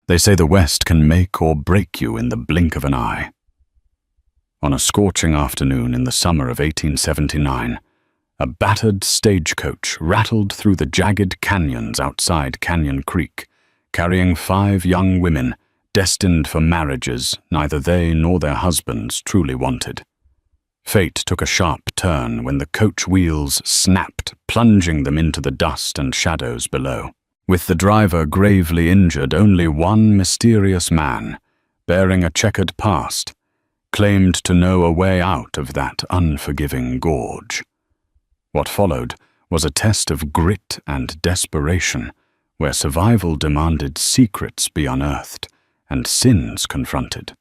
They say the West can make or break you in the blink of an eye. On a scorching afternoon in the summer of 1879, a battered stagecoach rattled through the jagged canyons outside Canyon Creek, carrying 5 young women destined for marriages neither they nor their husbands truly wanted. Fate took a sharp turn when the coach wheels snapped, plunging them into the dust and shadows below. With the driver gravely injured, only one mysterious man, bearing a checkered past, claimed to know a way out of that unforgiving gorge. What followed was a test of grit and desperation, where survival demanded secrets be unearthed and sins confronted.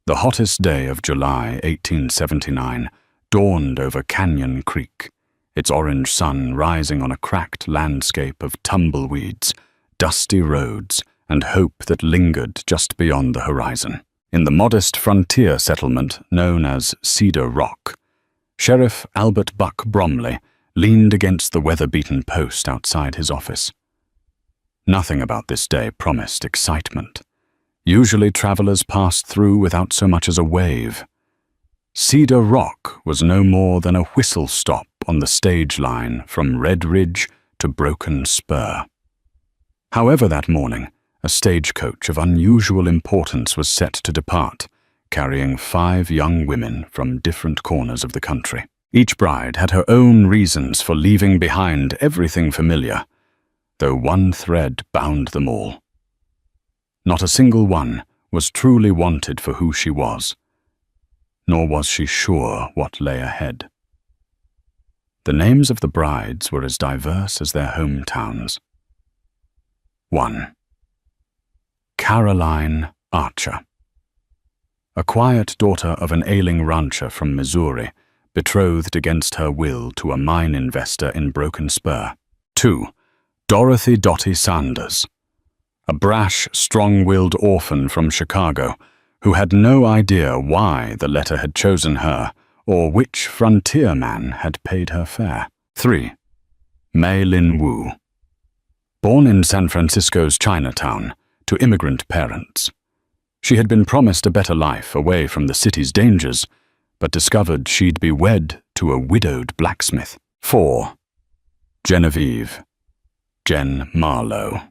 The hottest day of July 1879 dawned over Canyon Creek, its orange sun rising on a cracked landscape of tumbleweeds, dusty roads, and hope that lingered just beyond the horizon. In the modest frontier settlement known as Cedar Rock, Sheriff Albert Buck Bromley leaned against the weather-beaten post outside his office. Nothing about this day promised excitement. Usually travelers passed through without so much as a wave. Cedar Rock was no more than a whistle stop on the stage line from Red Ridge to Broken Spur. However, that morning, a stagecoach of unusual importance was set to depart, carrying 5 young women from different corners of the country. Each bride had her own reasons for leaving behind everything familiar, though one thread bound them all. Not a single one was truly wanted for who she was, nor was she sure what lay ahead. The names of the brides were as diverse as their hometowns. 1. Caroline Archer. A quiet daughter of an ailing rancher from Missouri, betrothed against her will to a mine investor in Broken Spur. 2. Dorothy Dottie Sanders. A brash, strong-willed orphan from Chicago who had no idea why the letter had chosen her or which frontier man had paid her fare. 3. Mei Lin Wu. Born in San Francisco's Chinatown to immigrant parents, she had been promised a better life away from the city's dangers, but discovered she'd be wed to a widowed blacksmith. 4. Genevieve Jen Marlowe.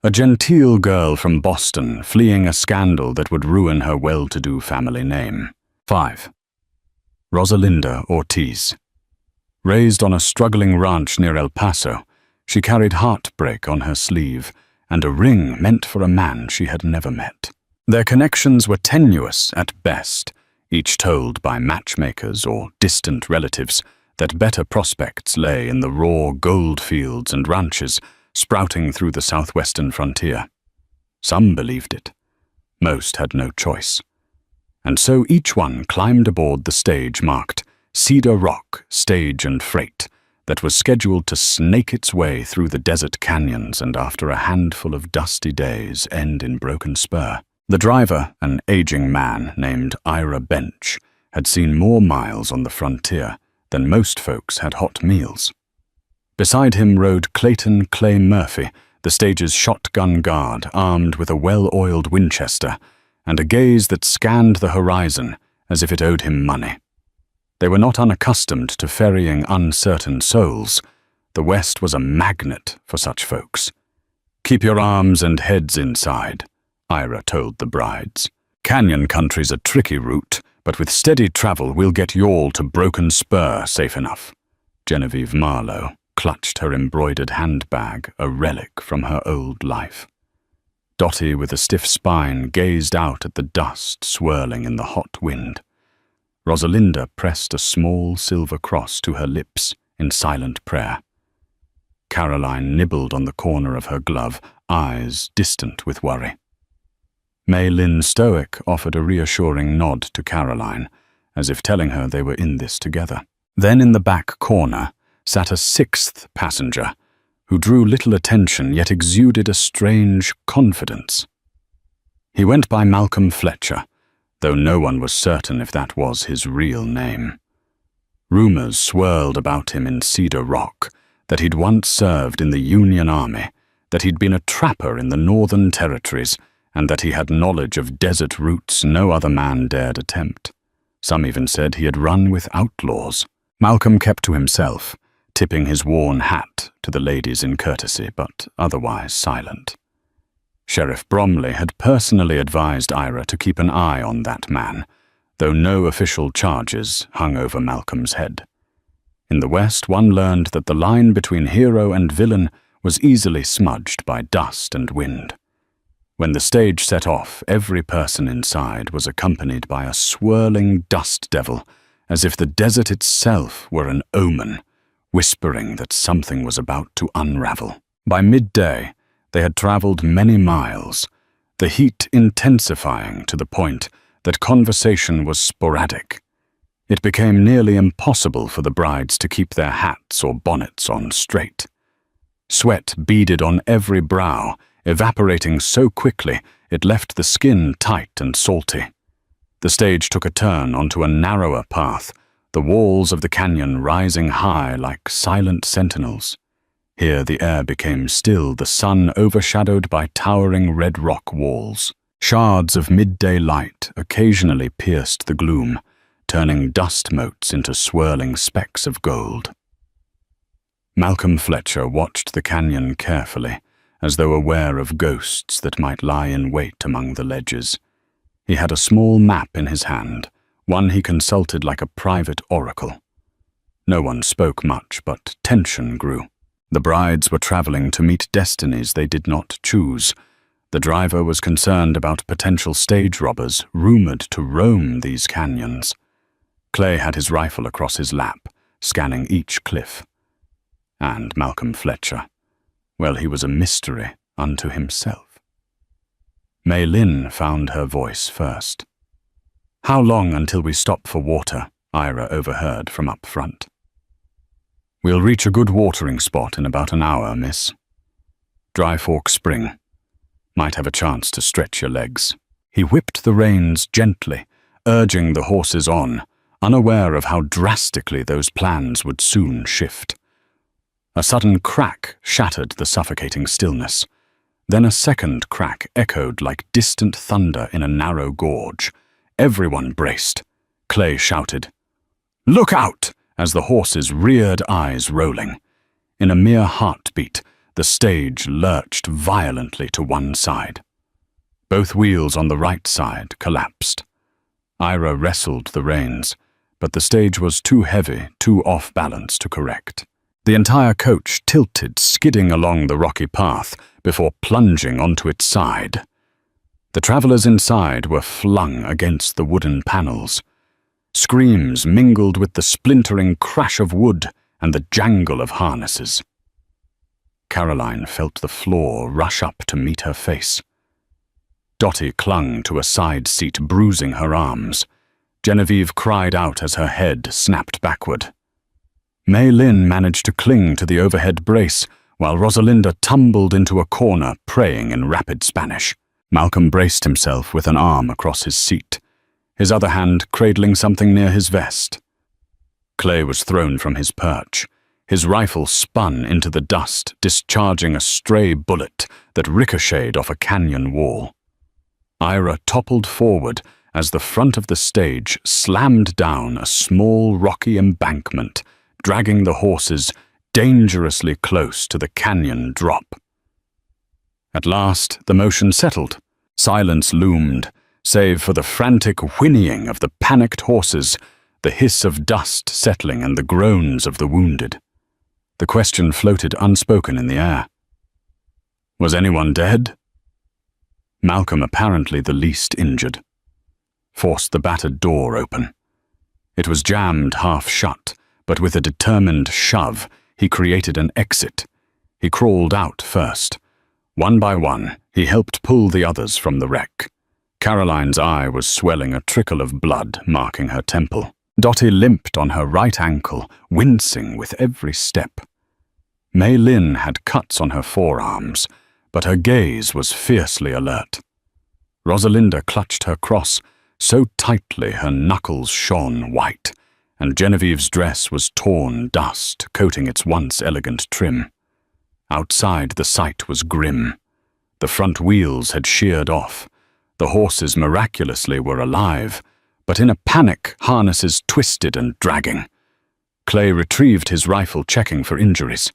A genteel girl from Boston fleeing a scandal that would ruin her well-to-do family name. 5. Rosalinda Ortiz. Raised on a struggling ranch near El Paso, she carried heartbreak on her sleeve and a ring meant for a man she had never met. Their connections were tenuous at best, each told by matchmakers or distant relatives that better prospects lay in the raw gold fields and ranches sprouting through the southwestern frontier. Some believed it. Most had no choice. And so each one climbed aboard the stage marked Cedar Rock, Stage and Freight, that was scheduled to snake its way through the desert canyons and after a handful of dusty days end in Broken Spur. The driver, an aging man named Ira Bench, had seen more miles on the frontier than most folks had hot meals. Beside him rode Clayton Clay Murphy, the stage's shotgun guard, armed with a well-oiled Winchester and a gaze that scanned the horizon as if it owed him money. They were not unaccustomed to ferrying uncertain souls. The West was a magnet for such folks. "Keep your arms and heads inside," Ira told the brides. "Canyon country's a tricky route, but with steady travel we'll get y'all to Broken Spur safe enough." Genevieve Marlowe clutched her embroidered handbag, a relic from her old life. Dottie, with a stiff spine, gazed out at the dust swirling in the hot wind. Rosalinda pressed a small silver cross to her lips in silent prayer. Caroline nibbled on the corner of her glove, eyes distant with worry. Mei Lin Stoic offered a reassuring nod to Caroline, as if telling her they were in this together. Then in the back corner sat a 6th passenger, who drew little attention yet exuded a strange confidence. He went by Malcolm Fletcher, though no one was certain if that was his real name. Rumors swirled about him in Cedar Rock that he'd once served in the Union Army, that he'd been a trapper in the Northern Territories, and that he had knowledge of desert routes no other man dared attempt. Some even said he had run with outlaws. Malcolm kept to himself, tipping his worn hat to the ladies in courtesy, but otherwise silent. Sheriff Bromley had personally advised Ira to keep an eye on that man, though no official charges hung over Malcolm's head. In the West, one learned that the line between hero and villain was easily smudged by dust and wind. When the stage set off, every person inside was accompanied by a swirling dust devil, as if the desert itself were an omen, whispering that something was about to unravel. By midday, they had traveled many miles, the heat intensifying to the point that conversation was sporadic. It became nearly impossible for the brides to keep their hats or bonnets on straight. Sweat beaded on every brow, evaporating so quickly it left the skin tight and salty. The stage took a turn onto a narrower path, the walls of the canyon rising high like silent sentinels. Here the air became still, the sun overshadowed by towering red rock walls. Shards of midday light occasionally pierced the gloom, turning dust motes into swirling specks of gold. Malcolm Fletcher watched the canyon carefully, as though aware of ghosts that might lie in wait among the ledges. He had a small map in his hand, one he consulted like a private oracle. No one spoke much, but tension grew. The brides were traveling to meet destinies they did not choose. The driver was concerned about potential stage robbers rumored to roam these canyons. Clay had his rifle across his lap, scanning each cliff. And Malcolm Fletcher, well, he was a mystery unto himself. Mei Lin found her voice first. "How long until we stop for water?" Ira overheard from up front. "We'll reach a good watering spot in about an hour, miss. Dry Fork Spring. Might have a chance to stretch your legs." He whipped the reins gently, urging the horses on, unaware of how drastically those plans would soon shift. A sudden crack shattered the suffocating stillness. Then a second crack echoed like distant thunder in a narrow gorge. Everyone braced. Clay shouted, "Look out!" as the horses reared, eyes rolling. In a mere heartbeat, the stage lurched violently to one side. Both wheels on the right side collapsed. Ira wrestled the reins, but the stage was too heavy, too off balance to correct. The entire coach tilted, skidding along the rocky path before plunging onto its side. The travelers inside were flung against the wooden panels. Screams mingled with the splintering crash of wood and the jangle of harnesses. Caroline felt the floor rush up to meet her face. Dottie clung to a side seat, bruising her arms. Genevieve cried out as her head snapped backward. Mei Lin managed to cling to the overhead brace, while Rosalinda tumbled into a corner, praying in rapid Spanish. Malcolm braced himself with an arm across his seat, his other hand cradling something near his vest. Clay was thrown from his perch. His rifle spun into the dust, discharging a stray bullet that ricocheted off a canyon wall. Ira toppled forward as the front of the stage slammed down a small rocky embankment, dragging the horses dangerously close to the canyon drop. At last, the motion settled. Silence loomed, save for the frantic whinnying of the panicked horses, the hiss of dust settling and the groans of the wounded. The question floated unspoken in the air. Was anyone dead? Malcolm, apparently the least injured, forced the battered door open. It was jammed half shut, but with a determined shove, he created an exit. He crawled out first. One by one, he helped pull the others from the wreck. Caroline's eye was swelling, a trickle of blood marking her temple. Dottie limped on her right ankle, wincing with every step. Mei Lin had cuts on her forearms, but her gaze was fiercely alert. Rosalinda clutched her cross so tightly her knuckles shone white, and Genevieve's dress was torn dust, coating its once elegant trim. Outside, the sight was grim. The front wheels had sheared off. The horses miraculously were alive, but in a panic, harnesses twisted and dragging. Clay retrieved his rifle, checking for injuries.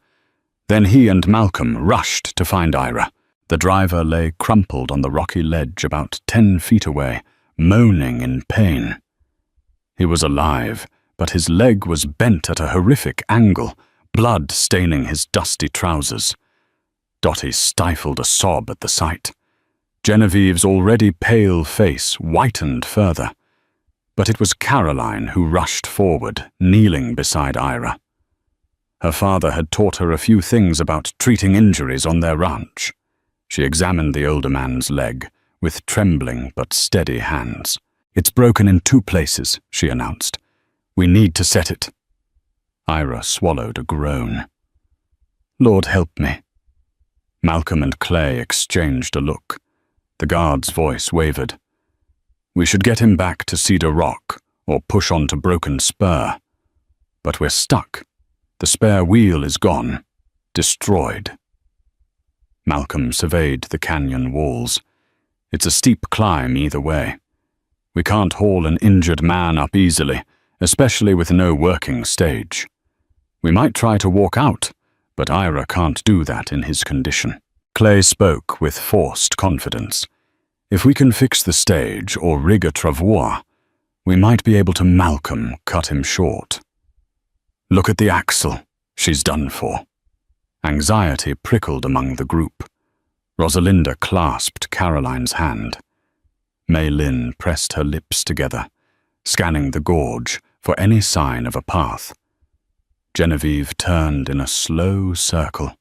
Then he and Malcolm rushed to find Ira. The driver lay crumpled on the rocky ledge about 10 feet away, moaning in pain. He was alive, but his leg was bent at a horrific angle, blood staining his dusty trousers. Dottie stifled a sob at the sight. Genevieve's already pale face whitened further. But it was Caroline who rushed forward, kneeling beside Ira. Her father had taught her a few things about treating injuries on their ranch. She examined the older man's leg, with trembling but steady hands. "It's broken in 2 places," she announced. "We need to set it." Ira swallowed a groan. "Lord help me." Malcolm and Clay exchanged a look. The guard's voice wavered. "We should get him back to Cedar Rock, or push on to Broken Spur. But we're stuck. The spare wheel is gone. Destroyed." Malcolm surveyed the canyon walls. "It's a steep climb either way. We can't haul an injured man up easily, especially with no working stage. We might try to walk out, but Ira can't do that in his condition." Clay spoke with forced confidence. "If we can fix the stage or rig a travois, we might be able to." Malcolm cut him short. "Look at the axle. She's done for." Anxiety prickled among the group. Rosalinda clasped Caroline's hand. Mei Lin pressed her lips together, scanning the gorge for any sign of a path. Genevieve turned in a slow circle.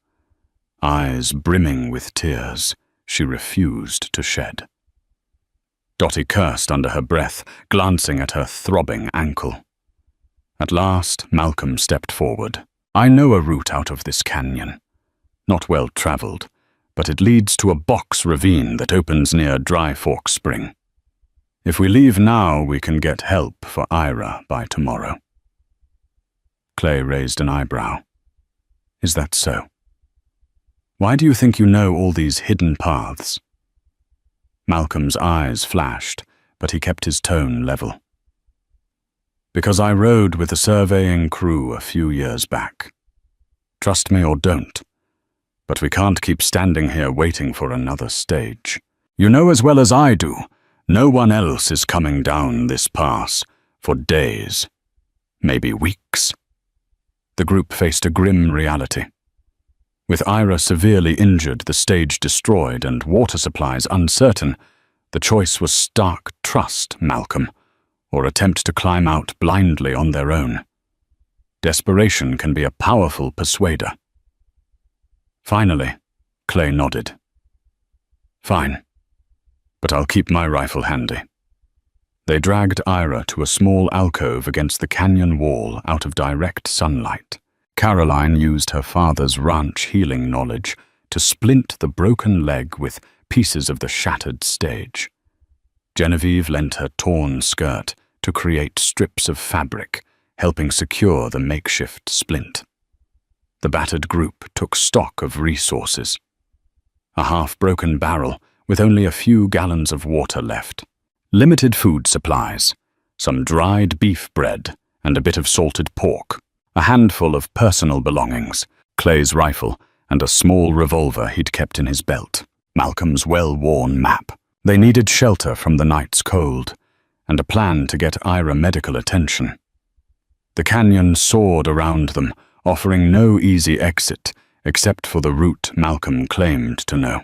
Eyes brimming with tears, she refused to shed. Dottie cursed under her breath, glancing at her throbbing ankle. At last, Malcolm stepped forward. "I know a route out of this canyon. Not well traveled, but it leads to a box ravine that opens near Dry Fork Spring. If we leave now, we can get help for Ira by tomorrow." Clay raised an eyebrow. "Is that so? Why do you think you know all these hidden paths?" Malcolm's eyes flashed, but he kept his tone level. "Because I rode with a surveying crew a few years back. Trust me or don't, but we can't keep standing here waiting for another stage. You know as well as I do, no one else is coming down this pass for days, maybe weeks." The group faced a grim reality. With Ira severely injured, the stage destroyed, and water supplies uncertain, the choice was stark trust Malcolm, or attempt to climb out blindly on their own. Desperation can be a powerful persuader. Finally, Clay nodded. "Fine, but I'll keep my rifle handy." They dragged Ira to a small alcove against the canyon wall out of direct sunlight. Caroline used her father's ranch healing knowledge to splint the broken leg with pieces of the shattered stage. Genevieve lent her torn skirt to create strips of fabric, helping secure the makeshift splint. The battered group took stock of resources. A half-broken barrel with only a few gallons of water left. Limited food supplies, some dried beef bread, and a bit of salted pork. A handful of personal belongings, Clay's rifle, and a small revolver he'd kept in his belt. Malcolm's well-worn map. They needed shelter from the night's cold, and a plan to get Ira medical attention. The canyon soared around them, offering no easy exit, except for the route Malcolm claimed to know.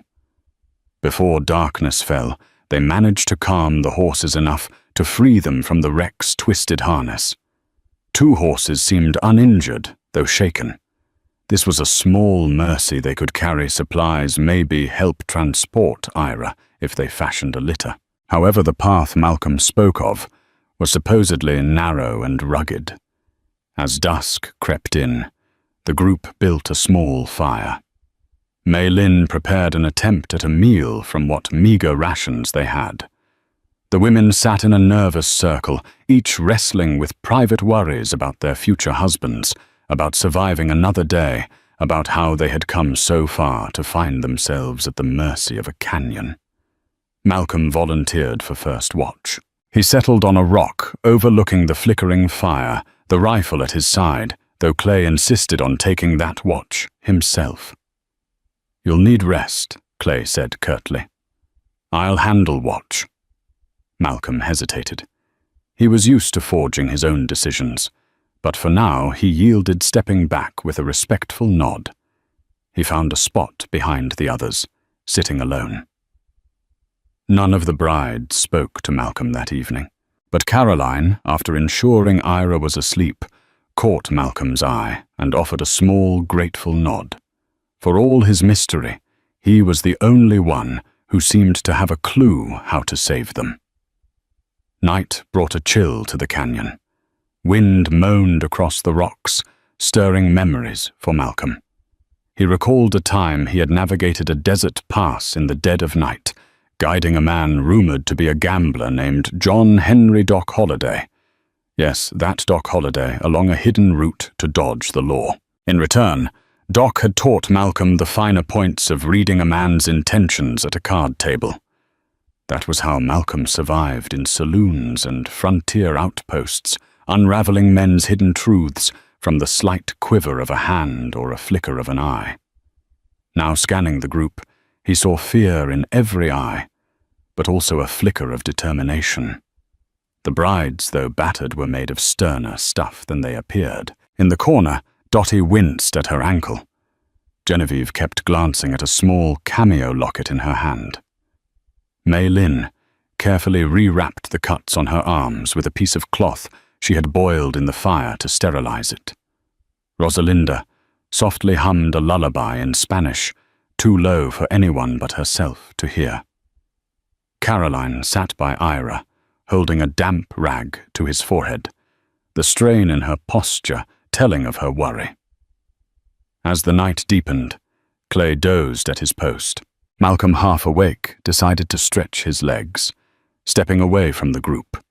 Before darkness fell, they managed to calm the horses enough to free them from the wreck's twisted harness. 2 horses seemed uninjured, though shaken. This was a small mercy. They could carry supplies, maybe help transport Ira if they fashioned a litter. However, the path Malcolm spoke of was supposedly narrow and rugged. As dusk crept in, the group built a small fire. Mei Lin prepared an attempt at a meal from what meager rations they had. The women sat in a nervous circle, each wrestling with private worries about their future husbands, about surviving another day, about how they had come so far to find themselves at the mercy of a canyon. Malcolm volunteered for first watch. He settled on a rock overlooking the flickering fire, the rifle at his side, though Clay insisted on taking that watch himself. "You'll need rest," Clay said curtly. "I'll handle watch." Malcolm hesitated. He was used to forging his own decisions, but for now he yielded, stepping back with a respectful nod. He found a spot behind the others, sitting alone. None of the brides spoke to Malcolm that evening, but Caroline, after ensuring Ira was asleep, caught Malcolm's eye and offered a small, grateful nod. For all his mystery, he was the only one who seemed to have a clue how to save them. Night brought a chill to the canyon. Wind moaned across the rocks, stirring memories for Malcolm. He recalled a time he had navigated a desert pass in the dead of night, guiding a man rumored to be a gambler named John Henry Doc Holliday. Yes, that Doc Holliday, along a hidden route to dodge the law. In return, Doc had taught Malcolm the finer points of reading a man's intentions at a card table. That was how Malcolm survived in saloons and frontier outposts, unraveling men's hidden truths from the slight quiver of a hand or a flicker of an eye. Now scanning the group, he saw fear in every eye, but also a flicker of determination. The brides, though battered, were made of sterner stuff than they appeared. In the corner, Dottie winced at her ankle. Genevieve kept glancing at a small cameo locket in her hand. Mei Lin carefully rewrapped the cuts on her arms with a piece of cloth she had boiled in the fire to sterilize it. Rosalinda softly hummed a lullaby in Spanish, too low for anyone but herself to hear. Caroline sat by Ira, holding a damp rag to his forehead, the strain in her posture telling of her worry. As the night deepened, Clay dozed at his post. Malcolm, half awake, decided to stretch his legs, stepping away from the group.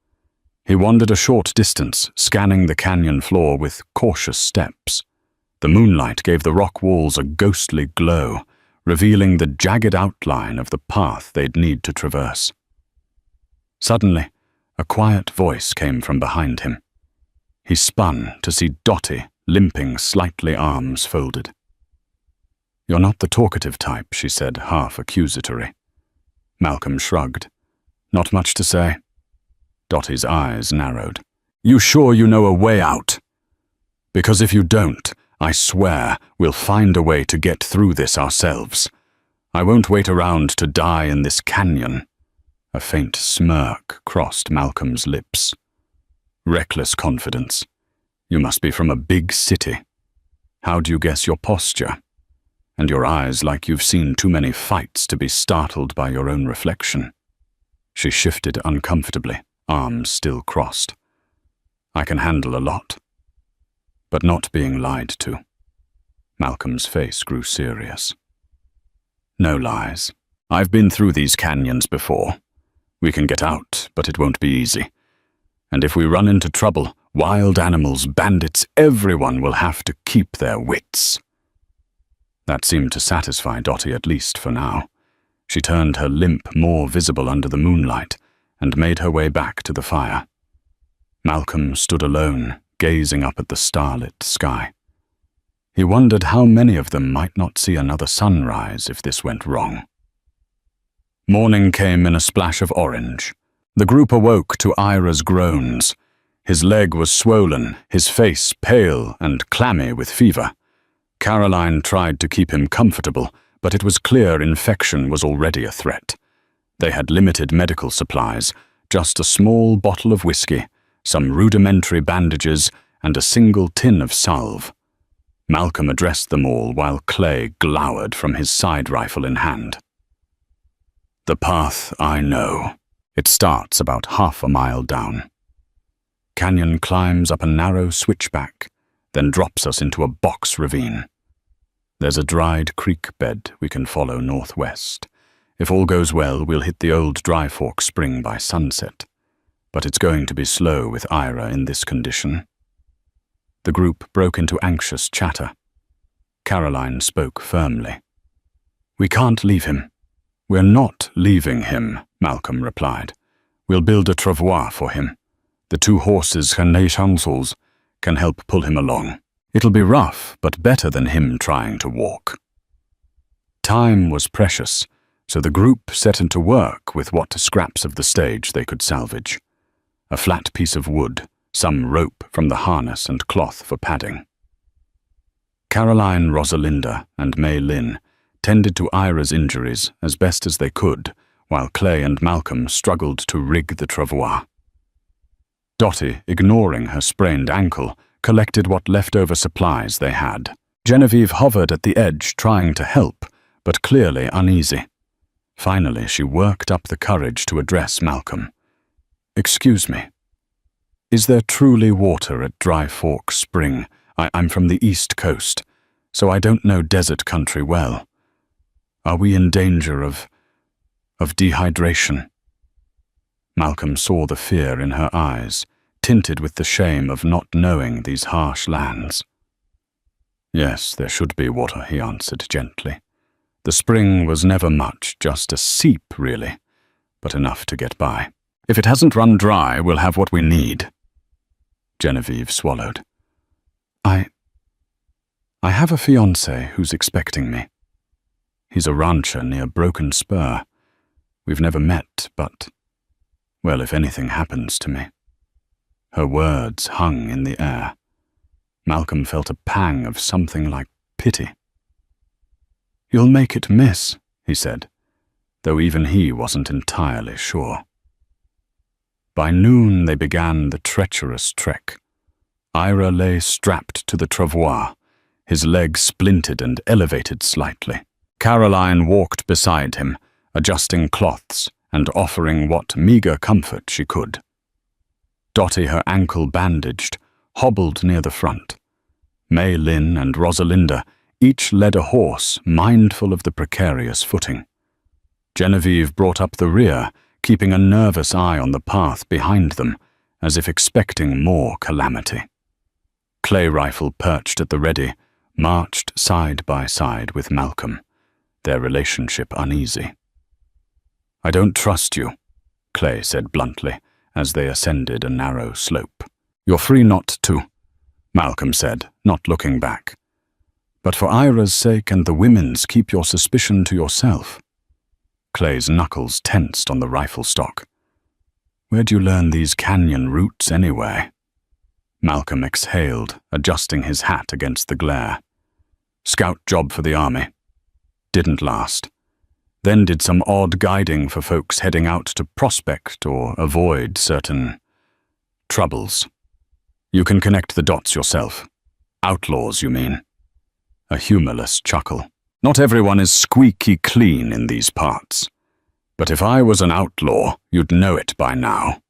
He wandered a short distance, scanning the canyon floor with cautious steps. The moonlight gave the rock walls a ghostly glow, revealing the jagged outline of the path they'd need to traverse. Suddenly, a quiet voice came from behind him. He spun to see Dottie limping, slightly, arms folded. "You're not the talkative type," she said, half accusatory. Malcolm shrugged. "Not much to say." Dottie's eyes narrowed. "You sure you know a way out? Because if you don't, I swear we'll find a way to get through this ourselves. I won't wait around to die in this canyon." A faint smirk crossed Malcolm's lips. "Reckless confidence. You must be from a big city. How do you guess your posture? And your eyes like you've seen too many fights to be startled by your own reflection." She shifted uncomfortably, arms still crossed. "I can handle a lot. But not being lied to." Malcolm's face grew serious. "No lies. I've been through these canyons before. We can get out, but it won't be easy. And if we run into trouble, wild animals, bandits, everyone will have to keep their wits." That seemed to satisfy Dottie, at least for now. She turned her limp more visible under the moonlight and made her way back to the fire. Malcolm stood alone, gazing up at the starlit sky. He wondered how many of them might not see another sunrise if this went wrong. Morning came in a splash of orange. The group awoke to Ira's groans. His leg was swollen, his face pale and clammy with fever. Caroline tried to keep him comfortable, but it was clear infection was already a threat. They had limited medical supplies, just a small bottle of whiskey, some rudimentary bandages, and a single tin of salve. Malcolm addressed them all while Clay glowered from his side rifle in hand. "The path I know. It starts about half a mile down. Canyon climbs up a narrow switchback, then drops us into a box ravine. There's a dried creek bed we can follow northwest. If all goes well, we'll hit the old Dry Fork Spring by sunset. But it's going to be slow with Ira in this condition." The group broke into anxious chatter. Caroline spoke firmly. "We can't leave him." "We're not leaving him," Malcolm replied. "We'll build a travois for him. The 2 horses can help pull him along. It'll be rough, but better than him trying to walk." Time was precious, so the group set into work with what scraps of the stage they could salvage. A flat piece of wood, some rope from the harness, and cloth for padding. Caroline, Rosalinda, and Mei Lin tended to Ira's injuries as best as they could, while Clay and Malcolm struggled to rig the travois. Dottie, ignoring her sprained ankle, collected what leftover supplies they had. Genevieve hovered at the edge trying to help, but clearly uneasy. Finally, she worked up the courage to address Malcolm. "Excuse me. Is there truly water at Dry Fork Spring? I'm from the East Coast, so I don't know desert country well. Are we in danger of dehydration?" Malcolm saw the fear in her eyes, tinted with the shame of not knowing these harsh lands. "Yes, there should be water," he answered gently. "The spring was never much, just a seep, really, but enough to get by. If it hasn't run dry, we'll have what we need." Genevieve swallowed. I have a fiancé who's expecting me. He's a rancher near Broken Spur. We've never met, but, well, if anything happens to me." Her words hung in the air. Malcolm felt a pang of something like pity. "You'll make it, miss," he said, though even he wasn't entirely sure. By noon they began the treacherous trek. Ira lay strapped to the travois, his leg splintered and elevated slightly. Caroline walked beside him, adjusting cloths and offering what meager comfort she could. Dottie, her ankle bandaged, hobbled near the front. Mei Lin and Rosalinda each led a horse, mindful of the precarious footing. Genevieve brought up the rear, keeping a nervous eye on the path behind them, as if expecting more calamity. Clay Rifle, perched at the ready, marched side by side with Malcolm, their relationship uneasy. "I don't trust you," Clay said bluntly, as they ascended a narrow slope. "You're free not to," Malcolm said, not looking back. "But for Ira's sake and the women's, keep your suspicion to yourself." Clay's knuckles tensed on the rifle stock. "Where'd you learn these canyon routes anyway?" Malcolm exhaled, adjusting his hat against the glare. "Scout job for the army. Didn't last. Then did some odd guiding for folks heading out to prospect or avoid certain troubles. You can connect the dots yourself. Outlaws, you mean?" A humorless chuckle. "Not everyone is squeaky clean in these parts. But if I was an outlaw, you'd know it by now."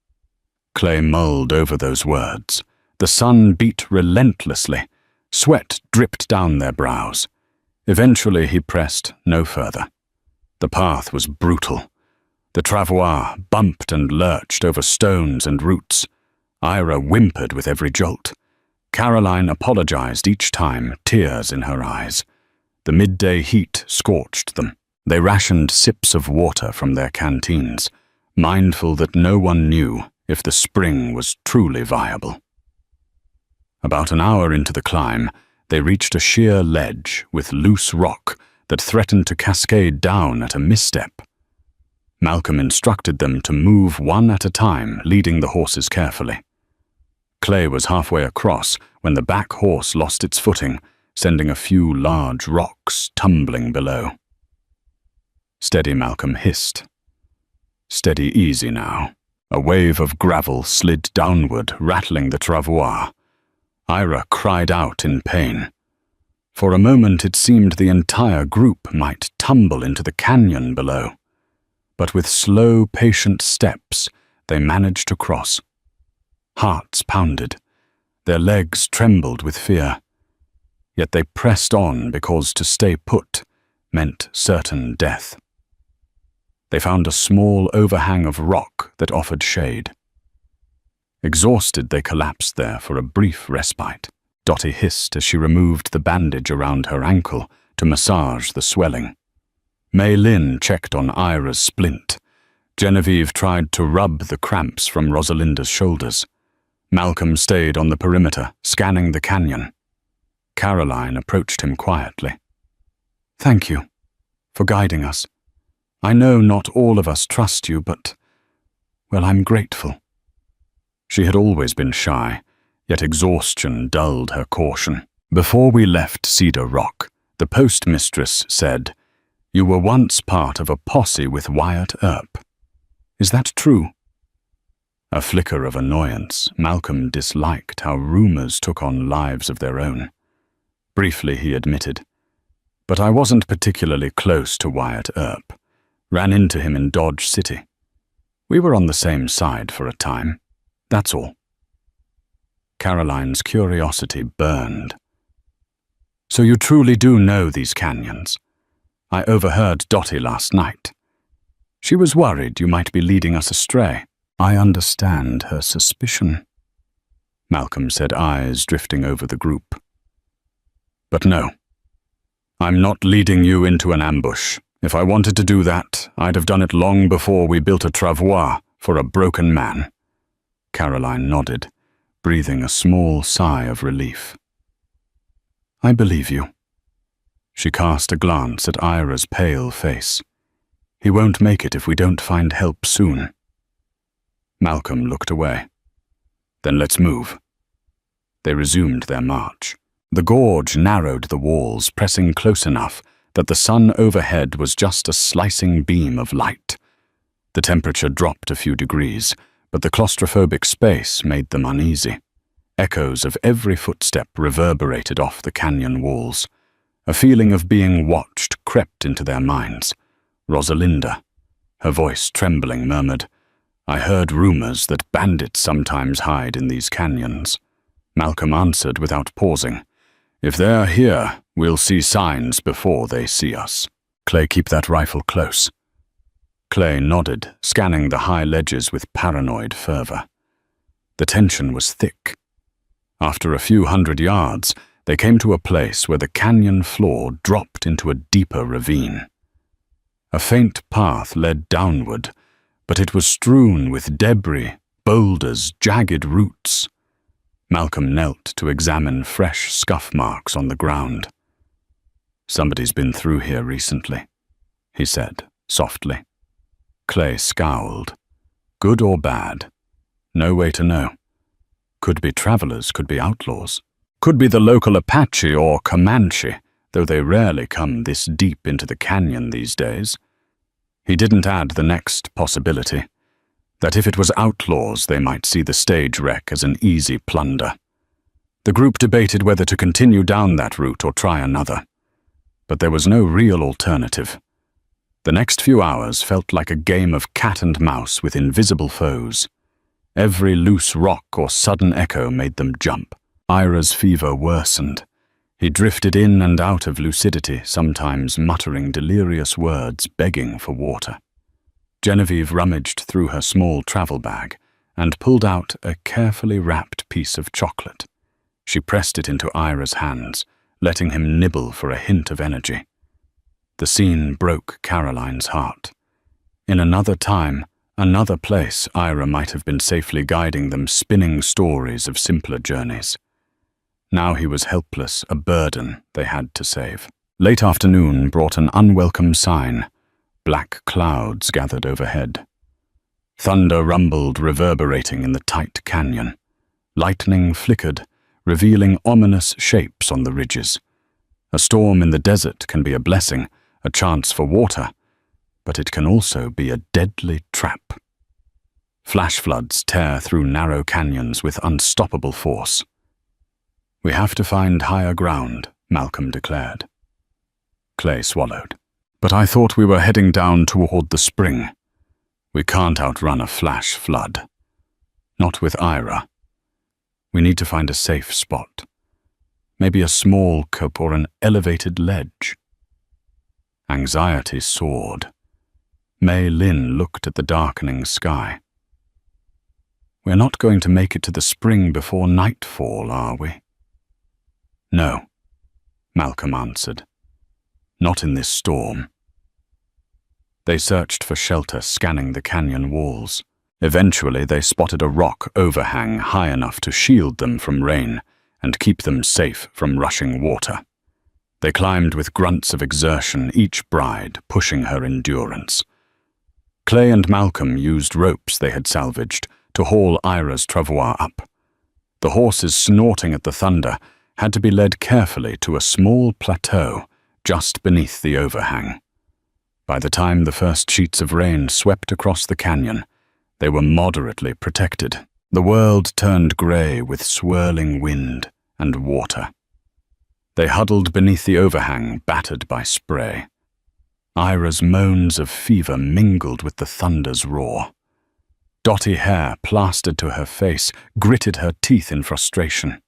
Clay mulled over those words. The sun beat relentlessly. Sweat dripped down their brows. Eventually he pressed no further. The path was brutal. The travois bumped and lurched over stones and roots. Ira whimpered with every jolt. Caroline apologized each time, tears in her eyes. The midday heat scorched them. They rationed sips of water from their canteens, mindful that no one knew if the spring was truly viable. About an hour into the climb, they reached a sheer ledge with loose rock that threatened to cascade down at a misstep. Malcolm instructed them to move one at a time, leading the horses carefully. Clay was halfway across when the back horse lost its footing, sending a few large rocks tumbling below. "Steady," Malcolm hissed. "Steady easy now." A wave of gravel slid downward, rattling the travois. Ira cried out in pain. For a moment it seemed the entire group might tumble into the canyon below. But with slow, patient steps, they managed to cross. Hearts pounded. Their legs trembled with fear. Yet they pressed on because to stay put meant certain death. They found a small overhang of rock that offered shade. Exhausted, they collapsed there for a brief respite. Dottie hissed as she removed the bandage around her ankle to massage the swelling. Mei Lin checked on Ira's splint. Genevieve tried to rub the cramps from Rosalinda's shoulders. Malcolm stayed on the perimeter, scanning the canyon. Caroline approached him quietly. "Thank you for guiding us. I know not all of us trust you, but, well, I'm grateful." She had always been shy, yet exhaustion dulled her caution. "Before we left Cedar Rock, the postmistress said, 'You were once part of a posse with Wyatt Earp. Is that true?' A flicker of annoyance. Malcolm disliked how rumors took on lives of their own. Briefly, he admitted, "But I wasn't particularly close to Wyatt Earp. Ran into him in Dodge City. We were on the same side for a time. That's all." Caroline's curiosity burned. "So you truly do know these canyons? I overheard Dottie last night. She was worried you might be leading us astray." "I understand her suspicion," Malcolm said, eyes drifting over the group. "But no, I'm not leading you into an ambush. If I wanted to do that, I'd have done it long before we built a travois for a broken man." Caroline nodded, breathing a small sigh of relief. "I believe you." She cast a glance at Ira's pale face. "He won't make it if we don't find help soon." Malcolm looked away. "Then let's move." They resumed their march. The gorge narrowed the walls, pressing close enough that the sun overhead was just a slicing beam of light. The temperature dropped a few degrees, but the claustrophobic space made them uneasy. Echoes of every footstep reverberated off the canyon walls. A feeling of being watched crept into their minds. Rosalinda, her voice trembling, murmured, "I heard rumors that bandits sometimes hide in these canyons." Malcolm answered without pausing, "If they're here, we'll see signs before they see us. Clay, keep that rifle close." Clay nodded, scanning the high ledges with paranoid fervor. The tension was thick. After a few hundred yards, they came to a place where the canyon floor dropped into a deeper ravine. A faint path led downward, but it was strewn with debris, boulders, jagged roots. Malcolm knelt to examine fresh scuff marks on the ground. "Somebody's been through here recently," he said, softly. Clay scowled. "Good or bad? No way to know. Could be travelers, could be outlaws. Could be the local Apache or Comanche, though they rarely come this deep into the canyon these days." He didn't add the next possibility, that if it was outlaws, they might see the stage wreck as an easy plunder. The group debated whether to continue down that route or try another. But there was no real alternative. The next few hours felt like a game of cat and mouse with invisible foes. Every loose rock or sudden echo made them jump. Ira's fever worsened. He drifted in and out of lucidity, sometimes muttering delirious words, begging for water. Genevieve rummaged through her small travel bag and pulled out a carefully wrapped piece of chocolate. She pressed it into Ira's hands, letting him nibble for a hint of energy. The scene broke Caroline's heart. In another time, another place, Ira might have been safely guiding them, spinning stories of simpler journeys. Now he was helpless, a burden they had to save. Late afternoon brought an unwelcome sign. Black clouds gathered overhead. Thunder rumbled, reverberating in the tight canyon. Lightning flickered, revealing ominous shapes on the ridges. A storm in the desert can be a blessing, a chance for water, but it can also be a deadly trap. Flash floods tear through narrow canyons with unstoppable force. "We have to find higher ground," Malcolm declared. Clay swallowed. "But I thought we were heading down toward the spring. We can't outrun a flash flood. Not with Ira. We need to find a safe spot. Maybe a small cup or an elevated ledge." Anxiety soared. Mei Lin looked at the darkening sky. "We're not going to make it to the spring before nightfall, are we?" No, Malcolm answered. Not in this storm. They searched for shelter, scanning the canyon walls. Eventually, they spotted a rock overhang high enough to shield them from rain and keep them safe from rushing water. They climbed with grunts of exertion, each bride pushing her endurance. Clay and Malcolm used ropes they had salvaged to haul Ira's travois up. The horses, snorting at the thunder, had to be led carefully to a small plateau just beneath the overhang. By the time the first sheets of rain swept across the canyon, they were moderately protected. The world turned grey with swirling wind and water. They huddled beneath the overhang, battered by spray. Ira's moans of fever mingled with the thunder's roar. Dotty hair plastered to her face gritted her teeth in frustration.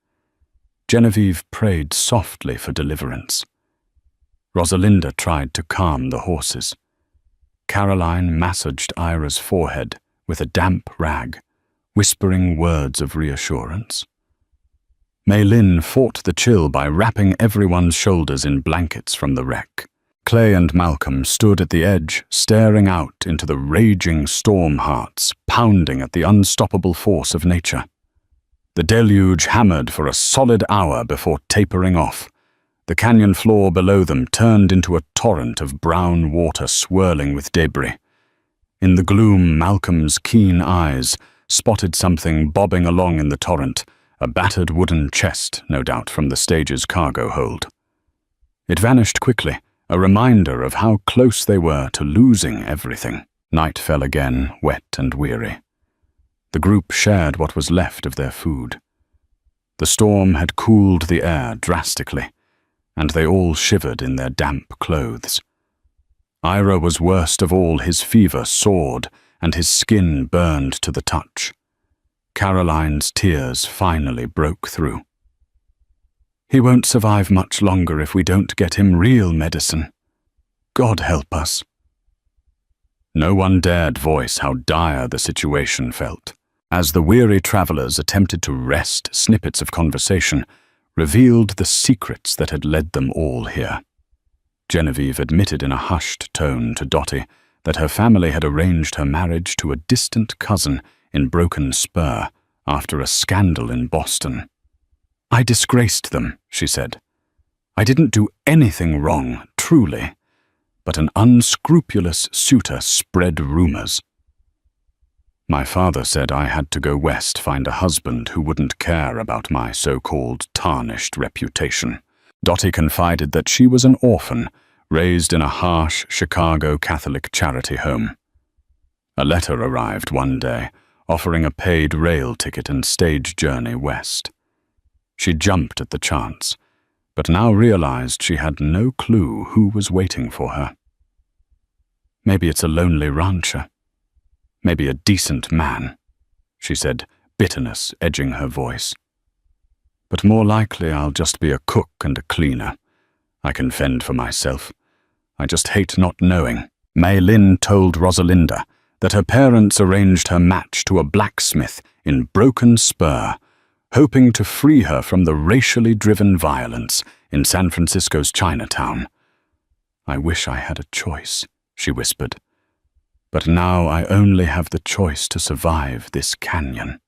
Genevieve prayed softly for deliverance. Rosalinda tried to calm the horses. Caroline massaged Ira's forehead with a damp rag, whispering words of reassurance. Mei Lin fought the chill by wrapping everyone's shoulders in blankets from the wreck. Clay and Malcolm stood at the edge, staring out into the raging storm hearts, pounding at the unstoppable force of nature. The deluge hammered for a solid hour before tapering off. The canyon floor below them turned into a torrent of brown water swirling with debris. In the gloom, Malcolm's keen eyes spotted something bobbing along in the torrent, a battered wooden chest, no doubt from the stage's cargo hold. It vanished quickly, a reminder of how close they were to losing everything. Night fell again, wet and weary. The group shared what was left of their food. The storm had cooled the air drastically, and they all shivered in their damp clothes. Ira was worst of all. His fever soared, and his skin burned to the touch. Caroline's tears finally broke through. "He won't survive much longer if we don't get him real medicine. God help us." No one dared voice how dire the situation felt. As the weary travelers attempted to wrest snippets of conversation, revealed the secrets that had led them all here. Genevieve admitted in a hushed tone to Dotty that her family had arranged her marriage to a distant cousin in Broken Spur after a scandal in Boston. "I disgraced them," she said. "I didn't do anything wrong, truly, but an unscrupulous suitor spread rumors. My father said I had to go west, find a husband who wouldn't care about my so-called tarnished reputation." Dotty confided that she was an orphan, raised in a harsh Chicago Catholic charity home. A letter arrived one day, offering a paid rail ticket and stage journey west. She jumped at the chance, but now realized she had no clue who was waiting for her. "Maybe it's a lonely rancher. Maybe a decent man," she said, bitterness edging her voice. "But more likely I'll just be a cook and a cleaner. I can fend for myself. I just hate not knowing." Mei Lin told Rosalinda that her parents arranged her match to a blacksmith in Broken Spur, hoping to free her from the racially driven violence in San Francisco's Chinatown. "I wish I had a choice," she whispered. "But now I only have the choice to survive this canyon."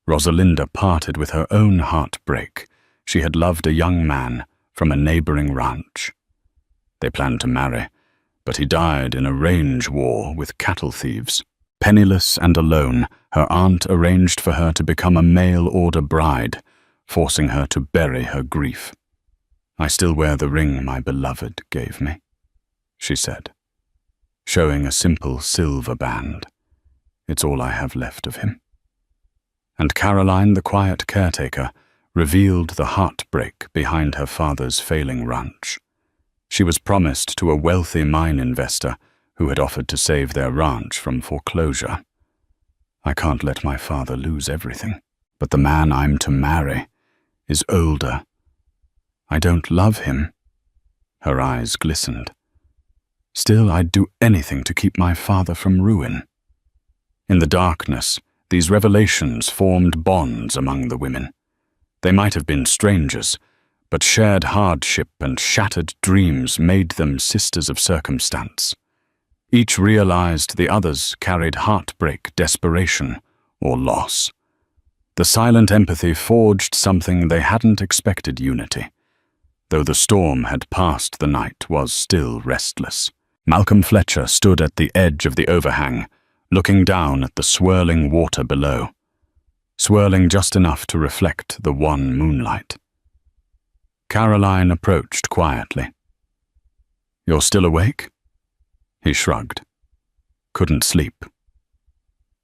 Rosalinda parted with her own heartbreak. She had loved a young man from a neighboring ranch. They planned to marry, but he died in a range war with cattle thieves. Penniless and alone, her aunt arranged for her to become a mail-order bride, forcing her to bury her grief. "I still wear the ring my beloved gave me," she said, showing a simple silver band. "It's all I have left of him." And Caroline, the quiet caretaker, revealed the heartbreak behind her father's failing ranch. She was promised to a wealthy mine investor who had offered to save their ranch from foreclosure. "I can't let my father lose everything. But the man I'm to marry is older. I don't love him." Her eyes glistened. "Still, I'd do anything to keep my father from ruin." In the darkness, these revelations formed bonds among the women. They might have been strangers, but shared hardship and shattered dreams made them sisters of circumstance. Each realized the others carried heartbreak, desperation, or loss. The silent empathy forged something they hadn't expected unity. Though the storm had passed, the night was still restless. Malcolm Fletcher stood at the edge of the overhang, looking down at the swirling water below, swirling just enough to reflect the wan moonlight. Caroline approached quietly. "You're still awake?" He shrugged. "Couldn't sleep."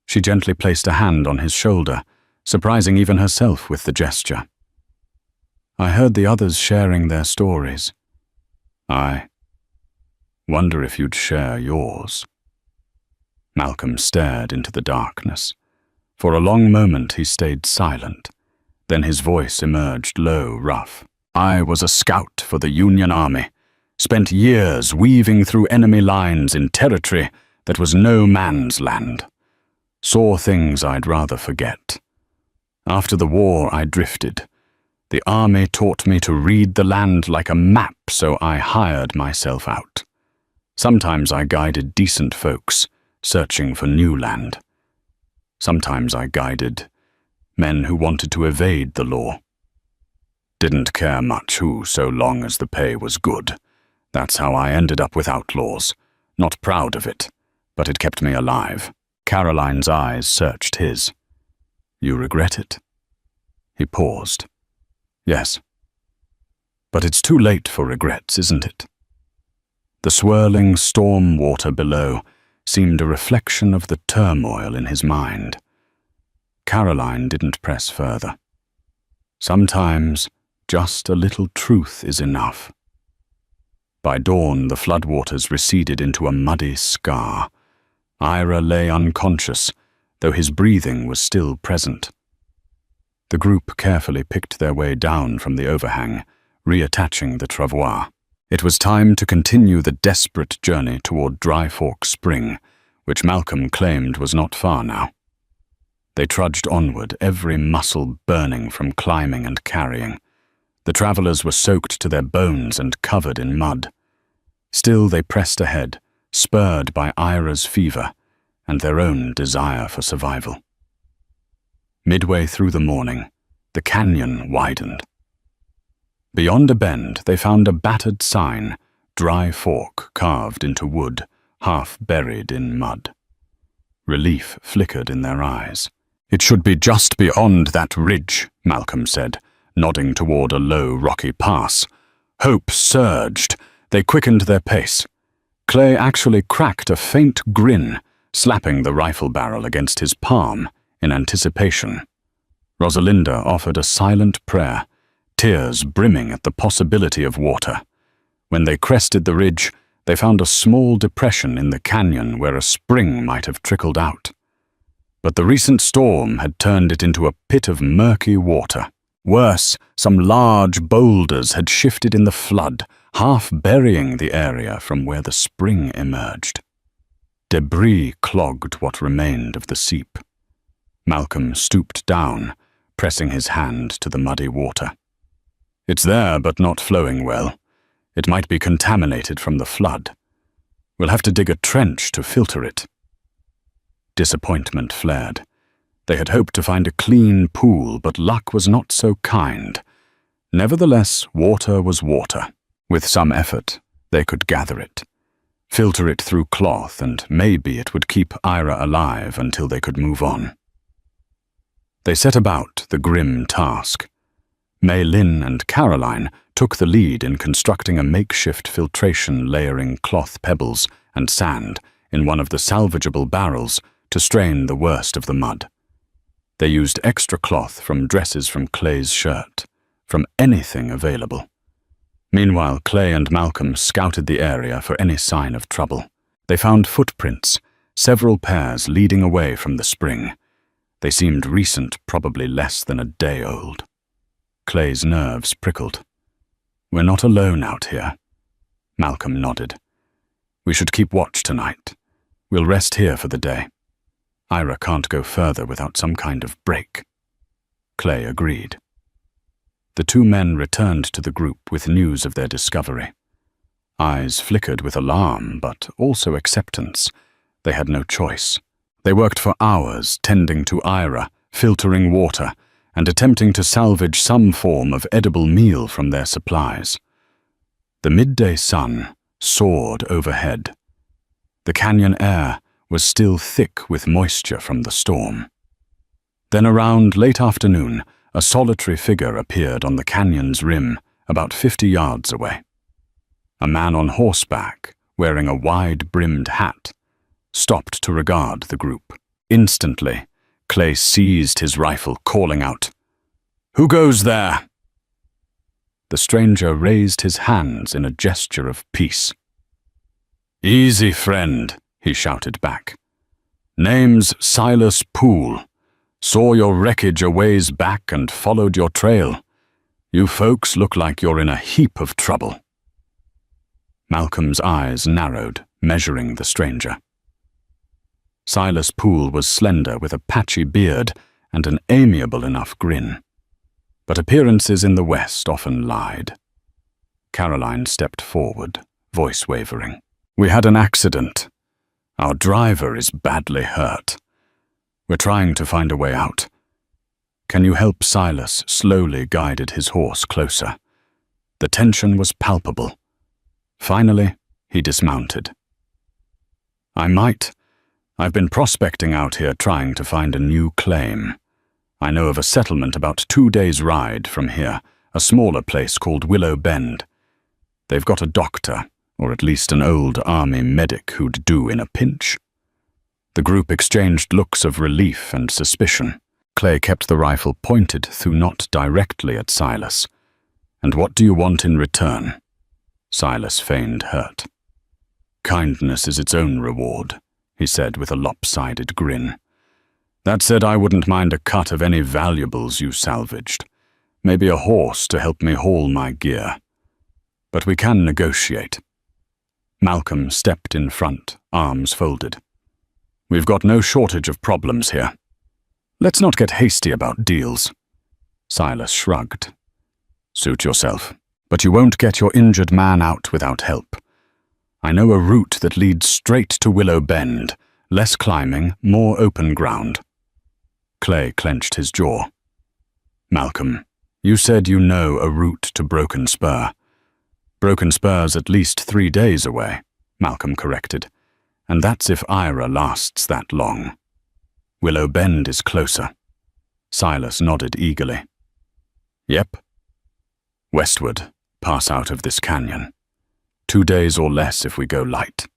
She gently placed a hand on his shoulder, surprising even herself with the gesture. "I heard the others sharing their stories. I wonder if you'd share yours." Malcolm stared into the darkness. For a long moment he stayed silent. Then his voice emerged low, rough. "I was a scout for the Union Army, spent years weaving through enemy lines in territory that was no man's land. Saw things I'd rather forget. After the war I drifted. The army taught me to read the land like a map, so I hired myself out. Sometimes I guided decent folks, searching for new land. Sometimes I guided men who wanted to evade the law. Didn't care much who, so long as the pay was good. That's how I ended up with outlaws. Not proud of it, but it kept me alive." Caroline's eyes searched his. "You regret it?" He paused. "Yes. But it's too late for regrets, isn't it?" The swirling storm water below seemed a reflection of the turmoil in his mind. Caroline didn't press further. Sometimes just a little truth is enough. By dawn, the floodwaters receded into a muddy scar. Ira lay unconscious, though his breathing was still present. The group carefully picked their way down from the overhang, reattaching the travois. It was time to continue the desperate journey toward Dry Fork Spring, which Malcolm claimed was not far now. They trudged onward, every muscle burning from climbing and carrying. The travelers were soaked to their bones and covered in mud. Still they pressed ahead, spurred by Ira's fever and their own desire for survival. Midway through the morning, the canyon widened. Beyond a bend, they found a battered sign, Dry Fork, carved into wood, half buried in mud. Relief flickered in their eyes. "It should be just beyond that ridge," Malcolm said, nodding toward a low, rocky pass. Hope surged. They quickened their pace. Clay actually cracked a faint grin, slapping the rifle barrel against his palm in anticipation. Rosalinda offered a silent prayer, tears brimming at the possibility of water. When they crested the ridge, they found a small depression in the canyon where a spring might have trickled out. But the recent storm had turned it into a pit of murky water. Worse, some large boulders had shifted in the flood, half burying the area from where the spring emerged. Debris clogged what remained of the seep. Malcolm stooped down, pressing his hand to the muddy water. "It's there, but not flowing well. It might be contaminated from the flood. We'll have to dig a trench to filter it." Disappointment flared. They had hoped to find a clean pool, but luck was not so kind. Nevertheless, water was water. With some effort, they could gather it, filter it through cloth, and maybe it would keep Ira alive until they could move on. They set about the grim task. Mei Lin and Caroline took the lead in constructing a makeshift filtration layering cloth pebbles and sand in one of the salvageable barrels to strain the worst of the mud. They used extra cloth from dresses from Clay's shirt, from anything available. Meanwhile, Clay and Malcolm scouted the area for any sign of trouble. They found footprints, several pairs leading away from the spring. They seemed recent, probably less than a day old. Clay's nerves prickled. "We're not alone out here." Malcolm nodded. "We should keep watch tonight. We'll rest here for the day. Ira can't go further without some kind of break." Clay agreed. The two men returned to the group with news of their discovery. Eyes flickered with alarm, but also acceptance. They had no choice. They worked for hours tending to Ira, filtering water, and attempting to salvage some form of edible meal from their supplies. The midday sun soared overhead. The canyon air was still thick with moisture from the storm. Then around late afternoon, a solitary figure appeared on the canyon's rim, about 50 yards away. A man on horseback, wearing a wide-brimmed hat, stopped to regard the group. Instantly, Clay seized his rifle, calling out, "Who goes there?" The stranger raised his hands in a gesture of peace. "Easy, friend," he shouted back. "Name's Silas Poole. Saw your wreckage a ways back and followed your trail. You folks look like you're in a heap of trouble." Malcolm's eyes narrowed, measuring the stranger. Silas Poole was slender with a patchy beard and an amiable enough grin. But appearances in the West often lied. Caroline stepped forward, voice wavering. "We had an accident. Our driver is badly hurt. We're trying to find a way out. Can you help?" Silas slowly guided his horse closer. The tension was palpable. Finally, he dismounted. "I might. I've been prospecting out here trying to find a new claim. I know of a settlement about 2 days' ride from here, a smaller place called Willow Bend. They've got a doctor, or at least an old army medic who'd do in a pinch." The group exchanged looks of relief and suspicion. Clay kept the rifle pointed though not directly at Silas. "And what do you want in return?" Silas feigned hurt. "Kindness is its own reward," he said with a lopsided grin. "That said, I wouldn't mind a cut of any valuables you salvaged. Maybe a horse to help me haul my gear. But we can negotiate." Malcolm stepped in front, arms folded. "We've got no shortage of problems here. Let's not get hasty about deals." Silas shrugged. "Suit yourself. But you won't get your injured man out without help. I know a route that leads straight to Willow Bend, less climbing, more open ground." Clay clenched his jaw. "Malcolm, you said you know a route to Broken Spur." "Broken Spur's at least 3 days away," Malcolm corrected. "And that's if Ira lasts that long. Willow Bend is closer." Silas nodded eagerly. "Yep. Westward, pass out of this canyon. 2 days or less if we go light."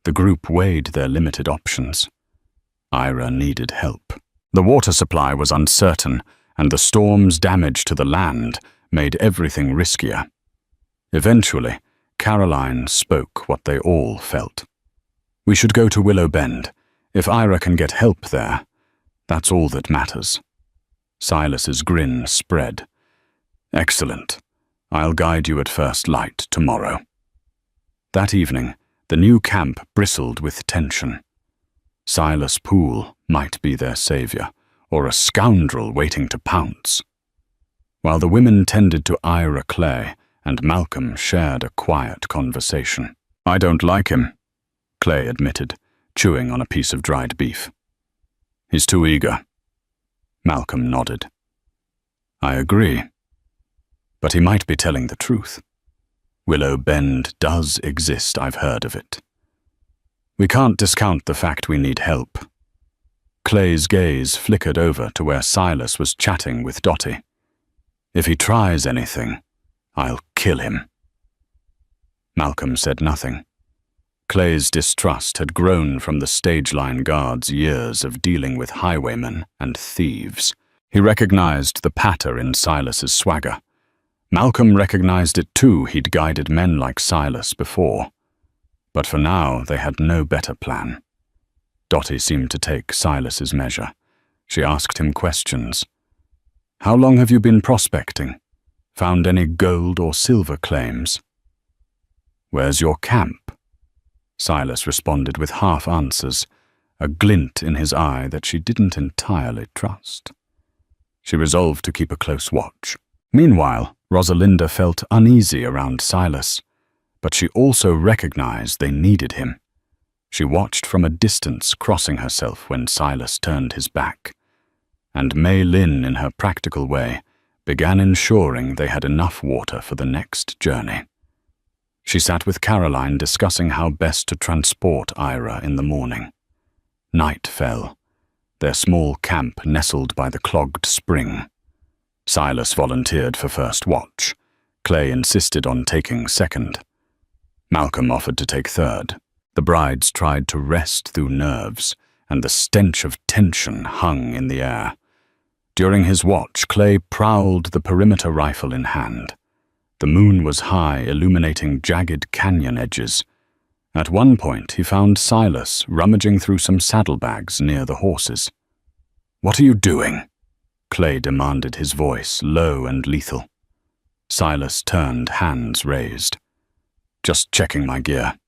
The group weighed their limited options. Ira needed help. The water supply was uncertain, and the storm's damage to the land made everything riskier. Eventually, Caroline spoke what they all felt. "We should go to Willow Bend. If Ira can get help there, that's all that matters." Silas's grin spread. "Excellent. I'll guide you at first light tomorrow." That evening, the new camp bristled with tension. Silas Poole might be their savior, or a scoundrel waiting to pounce. While the women tended to Ira Clay, and Malcolm shared a quiet conversation. "I don't like him," Clay admitted, chewing on a piece of dried beef. "He's too eager." Malcolm nodded. "I agree. But he might be telling the truth. Willow Bend does exist, I've heard of it. We can't discount the fact we need help." Clay's gaze flickered over to where Silas was chatting with Dottie. "If he tries anything, I'll kill him." Malcolm said nothing. Clay's distrust had grown from the stage-line guard's years of dealing with highwaymen and thieves. He recognized the patter in Silas's swagger. Malcolm recognized it too. He'd guided men like Silas before. But for now, they had no better plan. Dottie seemed to take Silas's measure. She asked him questions. "How long have you been prospecting? Found any gold or silver claims?" "Where's your camp?" Silas responded with half answers, a glint in his eye that she didn't entirely trust. She resolved to keep a close watch. Meanwhile, Rosalinda felt uneasy around Silas, but she also recognized they needed him. She watched from a distance, crossing herself when Silas turned his back, and Mei Lin, in her practical way, began ensuring they had enough water for the next journey. She sat with Caroline discussing how best to transport Ira in the morning. Night fell, their small camp nestled by the clogged spring. Silas volunteered for first watch. Clay insisted on taking second. Malcolm offered to take third. The brides tried to rest through nerves, and the stench of tension hung in the air. During his watch, Clay prowled the perimeter rifle in hand. The moon was high, illuminating jagged canyon edges. At one point, he found Silas rummaging through some saddlebags near the horses. "What are you doing?" Clay demanded, his voice low and lethal. Silas turned, hands raised. "Just checking my gear.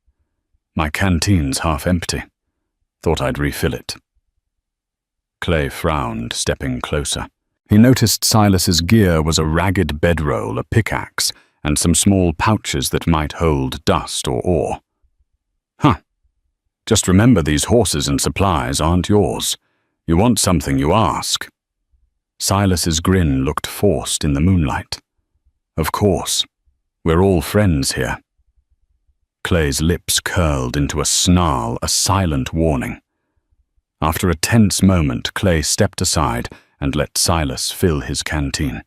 My canteen's half empty. Thought I'd refill it." Clay frowned, stepping closer. He noticed Silas's gear was a ragged bedroll, a pickaxe, and some small pouches that might hold dust or ore. "Huh. Just remember, these horses and supplies aren't yours. You want something, you ask." Silas's grin looked forced in the moonlight. "Of course. We're all friends here." Clay's lips curled into a snarl, a silent warning. After a tense moment, Clay stepped aside and let Silas fill his canteen.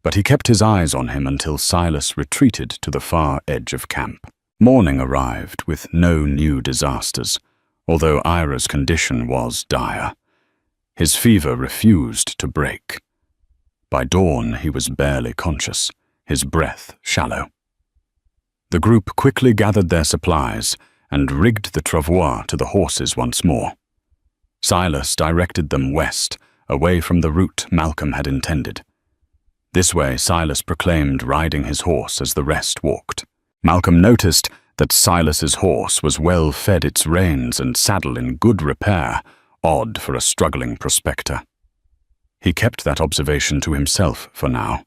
But he kept his eyes on him until Silas retreated to the far edge of camp. Morning arrived with no new disasters, although Ira's condition was dire. His fever refused to break. By dawn, he was barely conscious, his breath shallow. The group quickly gathered their supplies and rigged the travois to the horses once more. Silas directed them west, away from the route Malcolm had intended. This way, Silas proclaimed, riding his horse as the rest walked. Malcolm noticed that Silas's horse was well fed, its reins and saddle in good repair, odd for a struggling prospector. He kept that observation to himself for now.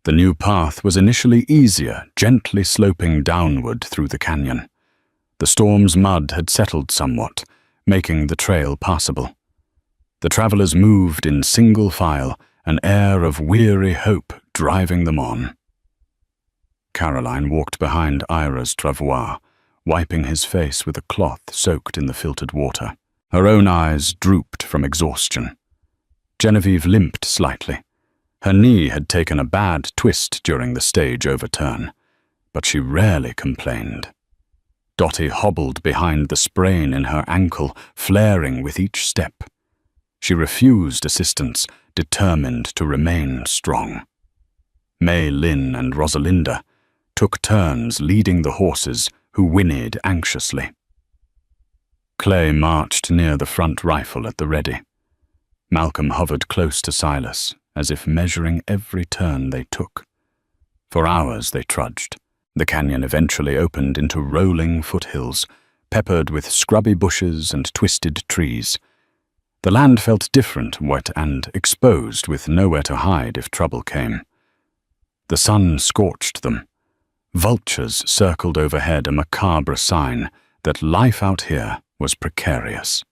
The new path was initially easier, gently sloping downward through the canyon. The storm's mud had settled somewhat, making the trail passable. The travelers moved in single file, an air of weary hope driving them on. Caroline walked behind Ira's travois, wiping his face with a cloth soaked in the filtered water. Her own eyes drooped from exhaustion. Genevieve limped slightly. Her knee had taken a bad twist during the stage overturn, but she rarely complained. Dottie hobbled behind the sprain in her ankle, flaring with each step. She refused assistance, determined to remain strong. Mei Lin and Rosalinda took turns leading the horses, who whinnied anxiously. Clay marched near the front rifle at the ready. Malcolm hovered close to Silas, as if measuring every turn they took. For hours they trudged. The canyon eventually opened into rolling foothills, peppered with scrubby bushes and twisted trees. The land felt different, wet and exposed, with nowhere to hide if trouble came. The sun scorched them. Vultures circled overhead, a macabre sign that life out here was precarious.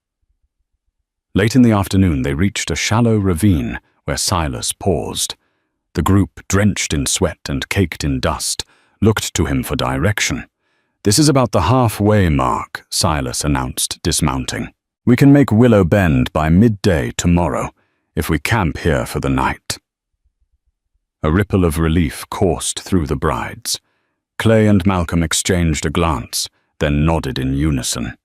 Late in the afternoon, they reached a shallow ravine where Silas paused. The group, drenched in sweat and caked in dust, looked to him for direction. "This is about the halfway mark," Silas announced, dismounting. "We can make Willow Bend by midday tomorrow, if we camp here for the night." A ripple of relief coursed through the brides. Clay and Malcolm exchanged a glance, then nodded in unison.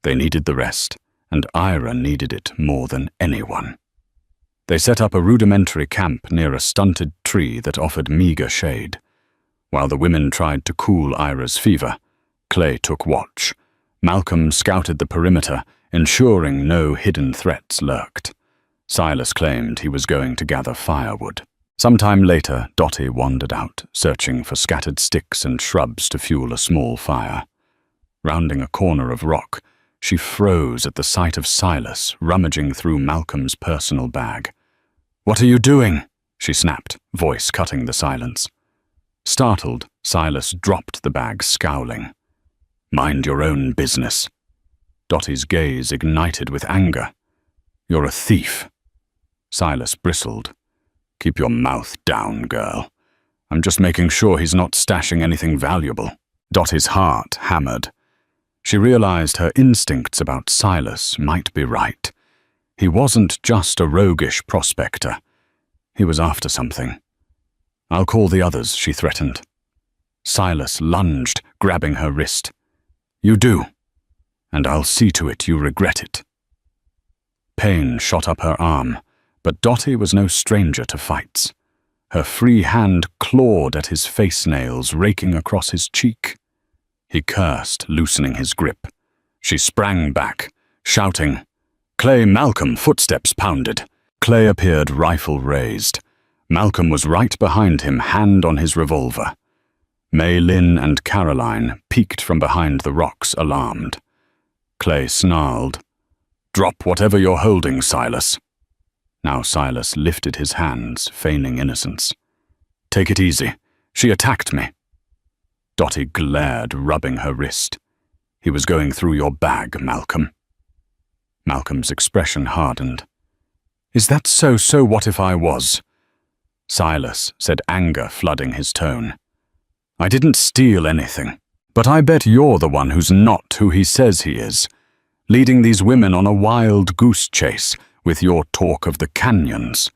They needed the rest, and Ira needed it more than anyone. They set up a rudimentary camp near a stunted tree that offered meager shade. While the women tried to cool Ira's fever, Clay took watch. Malcolm scouted the perimeter, ensuring no hidden threats lurked. Silas claimed he was going to gather firewood. Sometime later, Dottie wandered out, searching for scattered sticks and shrubs to fuel a small fire. Rounding a corner of rock, she froze at the sight of Silas rummaging through Malcolm's personal bag. "What are you doing?" she snapped, voice cutting the silence. Startled, Silas dropped the bag, scowling. Mind your own business. Dottie's gaze ignited with anger. You're a thief. Silas bristled. Keep your mouth down, girl. I'm just making sure he's not stashing anything valuable. Dottie's heart hammered. She realized her instincts about Silas might be right. He wasn't just a roguish prospector. He was after something. I'll call the others, she threatened. Silas lunged, grabbing her wrist. You do, and I'll see to it you regret it. Pain shot up her arm, but Dottie was no stranger to fights. Her free hand clawed at his face nails, raking across his cheek. He cursed, loosening his grip. She sprang back, shouting. Clay Malcolm, footsteps pounded. Clay appeared, rifle raised. Malcolm was right behind him, hand on his revolver. Mei Lin and Caroline peeked from behind the rocks, alarmed. Clay snarled. Drop whatever you're holding, Silas. Now Silas lifted his hands, feigning innocence. Take it easy. She attacked me. Dottie glared, rubbing her wrist. He was going through your bag, Malcolm. Malcolm's expression hardened. Is that so? So what if I was? Silas said, anger flooding his tone. I didn't steal anything, but I bet you're the one who's not who he says he is, leading these women on a wild goose chase with your talk of the canyons.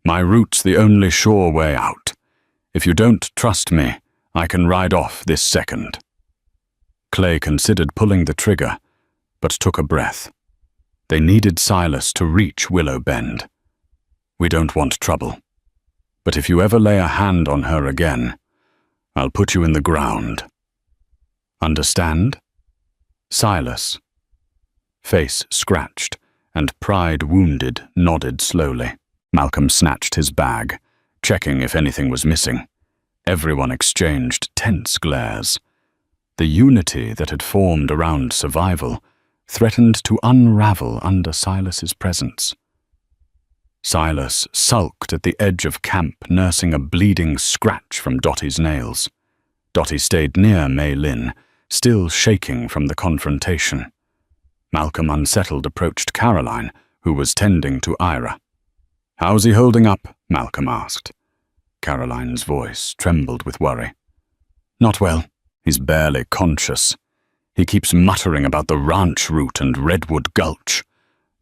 My route's the only sure way out. If you don't trust me, I can ride off this second. Clay considered pulling the trigger, but took a breath. They needed Silas to reach Willow Bend. We don't want trouble. But if you ever lay a hand on her again, I'll put you in the ground. Understand? Silas, face scratched and pride wounded, nodded slowly. Malcolm snatched his bag, checking if anything was missing. Everyone exchanged tense glares. The unity that had formed around survival threatened to unravel under Silas's presence. Silas sulked at the edge of camp, nursing a bleeding scratch from Dottie's nails. Dottie stayed near Mei Lin, still shaking from the confrontation. Malcolm, unsettled, approached Caroline, who was tending to Ira. How's he holding up? Malcolm asked. Caroline's voice trembled with worry. Not well. He's barely conscious. He keeps muttering about the ranch route and Redwood Gulch.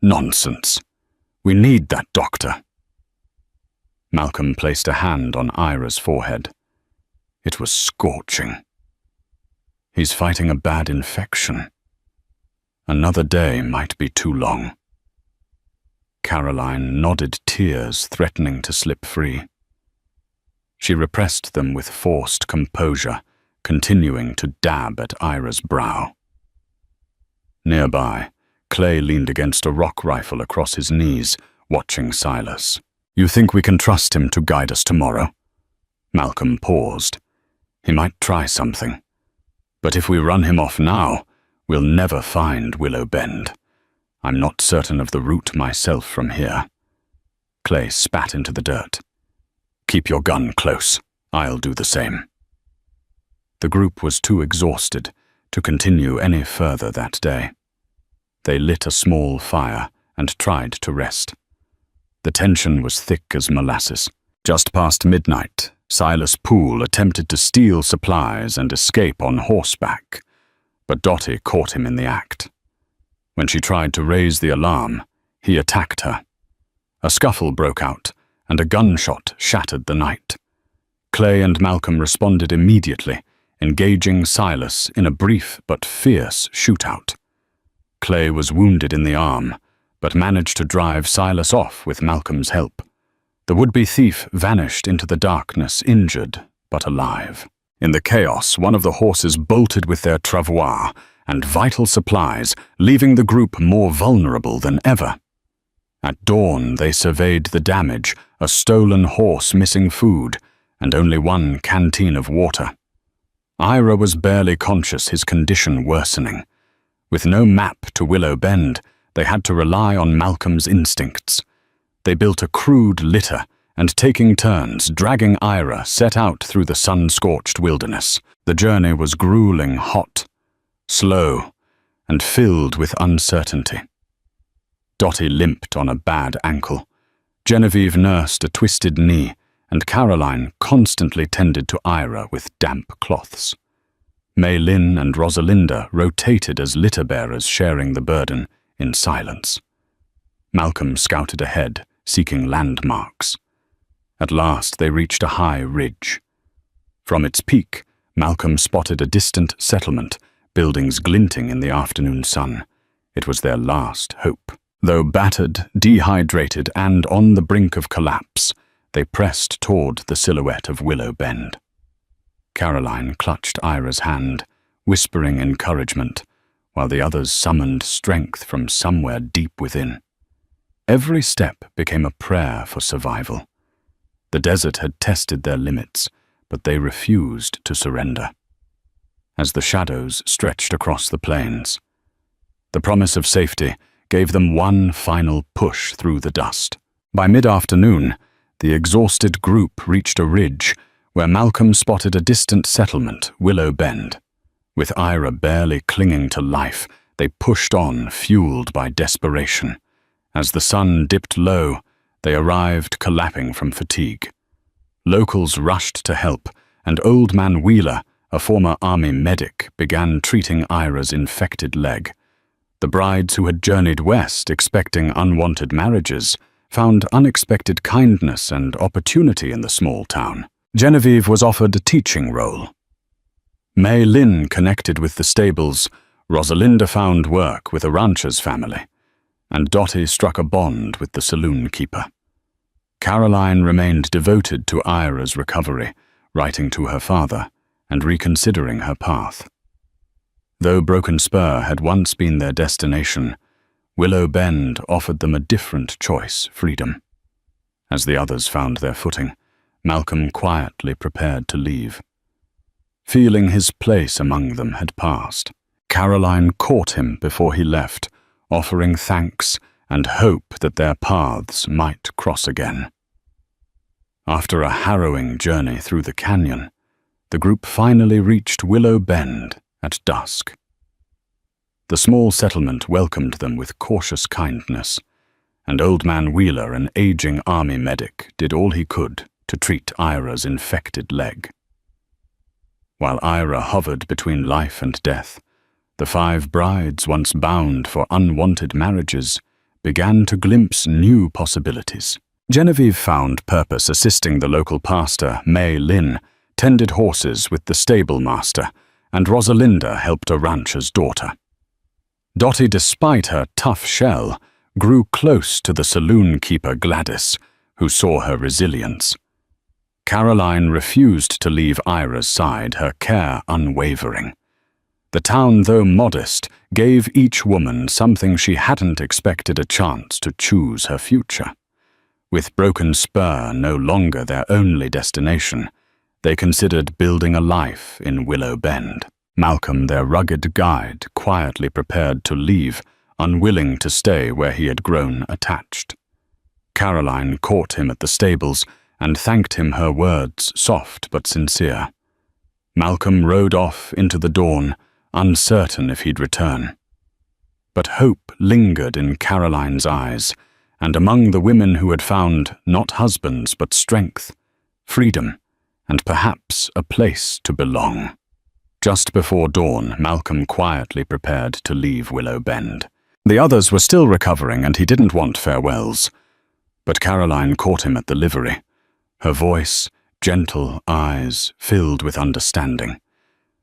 Nonsense. We need that doctor. Malcolm placed a hand on Ira's forehead. It was scorching. He's fighting a bad infection. Another day might be too long. Caroline nodded, tears threatening to slip free. She repressed them with forced composure, continuing to dab at Ira's brow. Nearby, Clay leaned against a rock rifle across his knees, watching Silas. You think we can trust him to guide us tomorrow? Malcolm paused. He might try something. But if we run him off now, we'll never find Willow Bend. I'm not certain of the route myself from here. Clay spat into the dirt. Keep your gun close. I'll do the same. The group was too exhausted to continue any further that day. They lit a small fire and tried to rest. The tension was thick as molasses. Just past midnight, Silas Poole attempted to steal supplies and escape on horseback, but Dottie caught him in the act. When she tried to raise the alarm, he attacked her. A scuffle broke out, and a gunshot shattered the night. Clay and Malcolm responded immediately, engaging Silas in a brief but fierce shootout. Clay was wounded in the arm, but managed to drive Silas off with Malcolm's help. The would-be thief vanished into the darkness, injured but alive. In the chaos, one of the horses bolted with their travois and vital supplies, leaving the group more vulnerable than ever. At dawn, they surveyed the damage, a stolen horse missing food, and only one canteen of water. Ira was barely conscious, his condition worsening. With no map to Willow Bend, they had to rely on Malcolm's instincts. They built a crude litter and taking turns, dragging Ira, set out through the sun-scorched wilderness. The journey was grueling, hot, slow, and filled with uncertainty. Dottie limped on a bad ankle. Genevieve nursed a twisted knee, and Caroline constantly tended to Ira with damp cloths. May Lynn and Rosalinda rotated as litter-bearers, sharing the burden in silence. Malcolm scouted ahead, seeking landmarks. At last they reached a high ridge. From its peak, Malcolm spotted a distant settlement, buildings glinting in the afternoon sun. It was their last hope. Though battered, dehydrated, and on the brink of collapse, they pressed toward the silhouette of Willow Bend. Caroline clutched Ira's hand, whispering encouragement, while the others summoned strength from somewhere deep within. Every step became a prayer for survival. The desert had tested their limits, but they refused to surrender. As the shadows stretched across the plains, the promise of safety gave them one final push through the dust. By mid-afternoon, the exhausted group reached a ridge where Malcolm spotted a distant settlement, Willow Bend. With Ira barely clinging to life, they pushed on, fueled by desperation. As the sun dipped low, they arrived collapsing from fatigue. Locals rushed to help, and Old Man Wheeler, a former army medic, began treating Ira's infected leg. The brides who had journeyed west expecting unwanted marriages found unexpected kindness and opportunity in the small town. Genevieve was offered a teaching role. May Lynn connected with the stables, Rosalinda found work with a rancher's family, and Dottie struck a bond with the saloon keeper. Caroline remained devoted to Ira's recovery, writing to her father and reconsidering her path. Though Broken Spur had once been their destination, Willow Bend offered them a different choice, freedom. As the others found their footing, Malcolm quietly prepared to leave. Feeling his place among them had passed, Caroline caught him before he left, offering thanks and hope that their paths might cross again. After a harrowing journey through the canyon, the group finally reached Willow Bend at dusk. The small settlement welcomed them with cautious kindness, and Old Man Wheeler, an aging army medic, did all he could to treat Ira's infected leg. While Ira hovered between life and death, the 5 brides, once bound for unwanted marriages, began to glimpse new possibilities. Genevieve found purpose assisting the local pastor, May Lynn, tended horses with the stable master, and Rosalinda helped a rancher's daughter. Dottie, despite her tough shell, grew close to the saloon keeper Gladys, who saw her resilience. Caroline refused to leave Ira's side, her care unwavering. The town, though modest, gave each woman something she hadn't expected, a chance to choose her future. With Broken Spur no longer their only destination, they considered building a life in Willow Bend. Malcolm, their rugged guide, quietly prepared to leave, unwilling to stay where he had grown attached. Caroline caught him at the stables and thanked him, her words soft but sincere. Malcolm rode off into the dawn, uncertain if he'd return. But hope lingered in Caroline's eyes, and among the women who had found not husbands but strength, freedom, and perhaps a place to belong. Just before dawn, Malcolm quietly prepared to leave Willow Bend. The others were still recovering, and he didn't want farewells. But Caroline caught him at the livery, her voice, gentle eyes filled with understanding.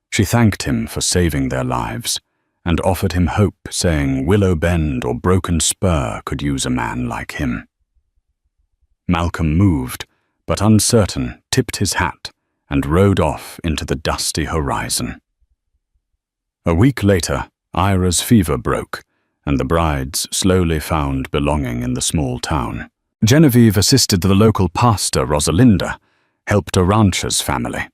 She thanked him for saving their lives, and offered him hope, saying Willow Bend or Broken Spur could use a man like him. Malcolm moved, but uncertain, tipped his hat and rode off into the dusty horizon. A week later, Ira's fever broke, and the brides slowly found belonging in the small town. Genevieve assisted the local pastor, Rosalinda, helped a rancher's family.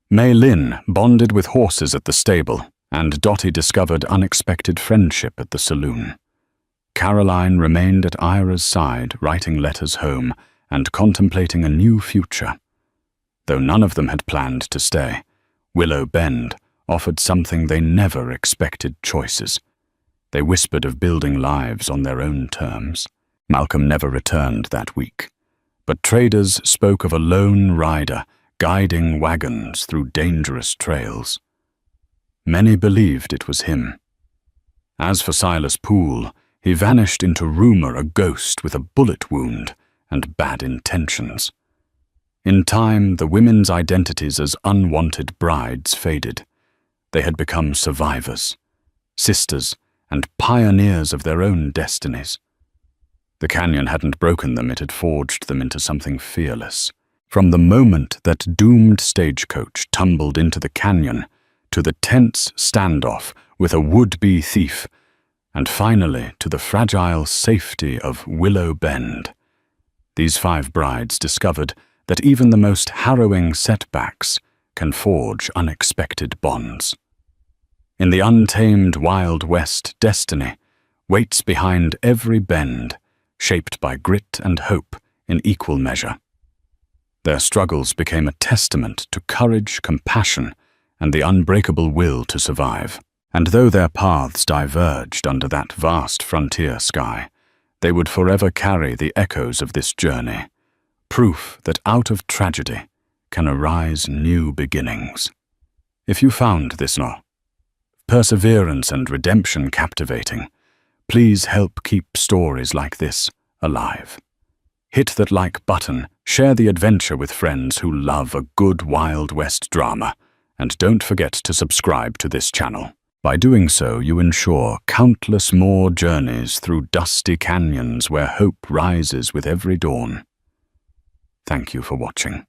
May Lynn bonded with horses at the stable, and Dottie discovered unexpected friendship at the saloon. Caroline remained at Ira's side, writing letters home and contemplating a new future. Though none of them had planned to stay, Willow Bend offered something they never expected: choices. They whispered of building lives on their own terms. Malcolm never returned that week, but traders spoke of a lone rider guiding wagons through dangerous trails. Many believed it was him. As for Silas Poole, he vanished into rumor, a ghost with a bullet wound and bad intentions. In time, the women's identities as unwanted brides faded. They had become survivors, sisters, and pioneers of their own destinies. The canyon hadn't broken them, it had forged them into something fearless. From the moment that doomed Stagecoach tumbled into the canyon, to the tense standoff with a would-be thief, and finally to the fragile safety of Willow Bend, these 5 brides discovered that even the most harrowing setbacks can forge unexpected bonds. In the untamed Wild West, destiny waits behind every bend, shaped by grit and hope in equal measure. Their struggles became a testament to courage, compassion, and the unbreakable will to survive. And though their paths diverged under that vast frontier sky, they would forever carry the echoes of this journey, proof that out of tragedy can arise new beginnings. If you found this perseverance and redemption captivating, please help keep stories like this alive. Hit that like button, share the adventure with friends who love a good Wild West drama, and don't forget to subscribe to this channel. By doing so, you ensure countless more journeys through dusty canyons where hope rises with every dawn. Thank you for watching.